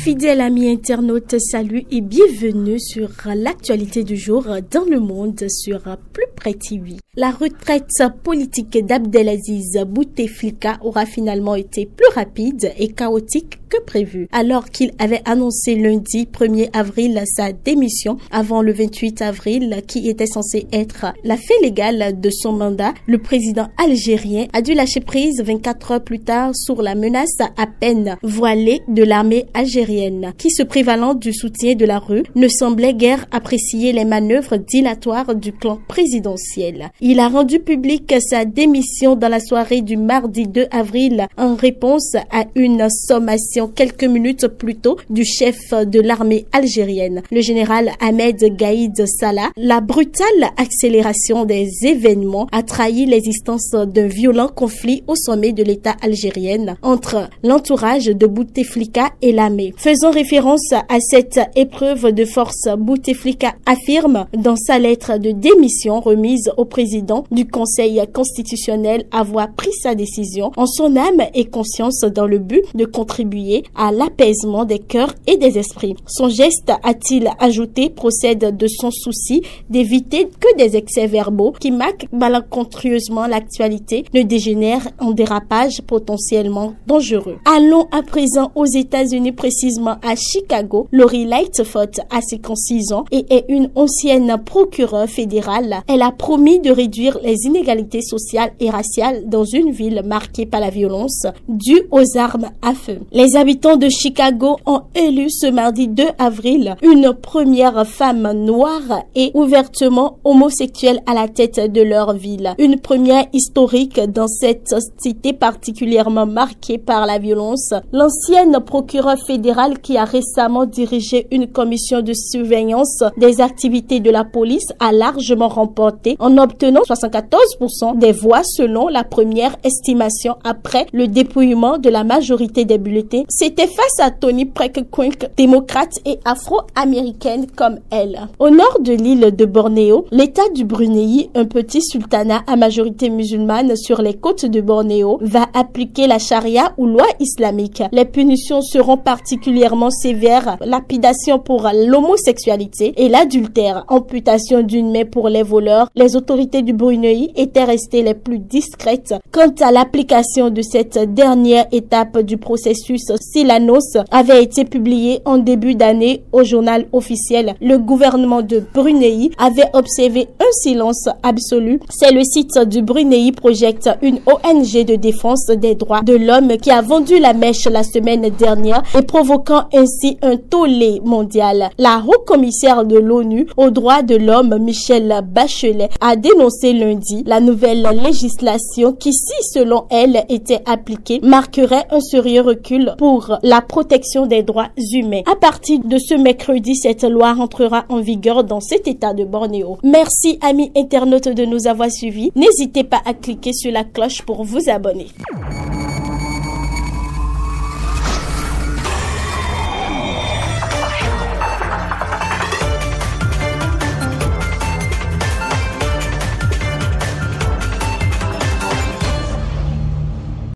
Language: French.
Fidèles amis internautes, salut et bienvenue sur l'actualité du jour dans le monde sur Plus Près TV. La retraite politique d'Abdelaziz Bouteflika aura finalement été plus rapide et chaotique que prévu. Alors qu'il avait annoncé lundi 1er avril sa démission avant le 28 avril qui était censé être la fin légale de son mandat, le président algérien a dû lâcher prise 24 heures plus tard sur la menace à peine voilée de l'armée algérienne qui, se prévalant du soutien de la rue, ne semblait guère apprécier les manœuvres dilatoires du clan présidentiel. Il a rendu public sa démission dans la soirée du mardi 2 avril en réponse à une sommation quelques minutes plus tôt du chef de l'armée algérienne, le général Ahmed Gaïd Salah. La brutale accélération des événements a trahi l'existence d'un violent conflit au sommet de l'État algérien entre l'entourage de Bouteflika et l'armée. Faisant référence à cette épreuve de force, Bouteflika affirme dans sa lettre de démission remise au président du Conseil constitutionnel avoir pris sa décision en son âme et conscience dans le but de contribuer à l'apaisement des cœurs et des esprits. Son geste, a-t-il ajouté, procède de son souci d'éviter que des excès verbaux qui marquent malencontreusement l'actualité ne dégénèrent en dérapage potentiellement dangereux. Allons à présent aux États-Unis, précisément à Chicago. Lori Lightfoot a 56 ans et est une ancienne procureure fédérale. Elle a promis de réduire les inégalités sociales et raciales dans une ville marquée par la violence due aux armes à feu. Les habitants de Chicago ont élu ce mardi 2 avril une première femme noire et ouvertement homosexuelle à la tête de leur ville. Une première historique dans cette cité particulièrement marquée par la violence. L'ancienne procureure fédérale qui a récemment dirigé une commission de surveillance des activités de la police a largement remporté en obtenant 74% des voix selon la première estimation après le dépouillement de la majorité des bulletins. C'était face à Toni Preckwinkle, démocrate et afro-américaine comme elle. Au nord de l'île de Bornéo, l'État du Brunei, un petit sultanat à majorité musulmane sur les côtes de Bornéo, va appliquer la charia ou loi islamique. Les punitions seront particulièrement sévères: lapidation pour l'homosexualité et l'adultère, amputation d'une main pour les voleurs. Les autorités du Brunei étaient restées les plus discrètes quant à l'application de cette dernière étape du processus. Si l'annonce avait été publiée en début d'année au journal officiel, le gouvernement de Brunei avait observé un silence absolu. C'est le site du Brunei Project, une ONG de défense des droits de l'homme, qui a vendu la mèche la semaine dernière et provoquant ainsi un tollé mondial. La haut-commissaire de l'ONU aux droits de l'homme, Michelle Bachelet, a dénoncé lundi la nouvelle législation qui, si selon elle était appliquée, marquerait un sérieux recul pour la protection des droits humains. À partir de ce mercredi, cette loi entrera en vigueur dans cet état de Bornéo. Merci amis internautes de nous avoir suivis. N'hésitez pas à cliquer sur la cloche pour vous abonner.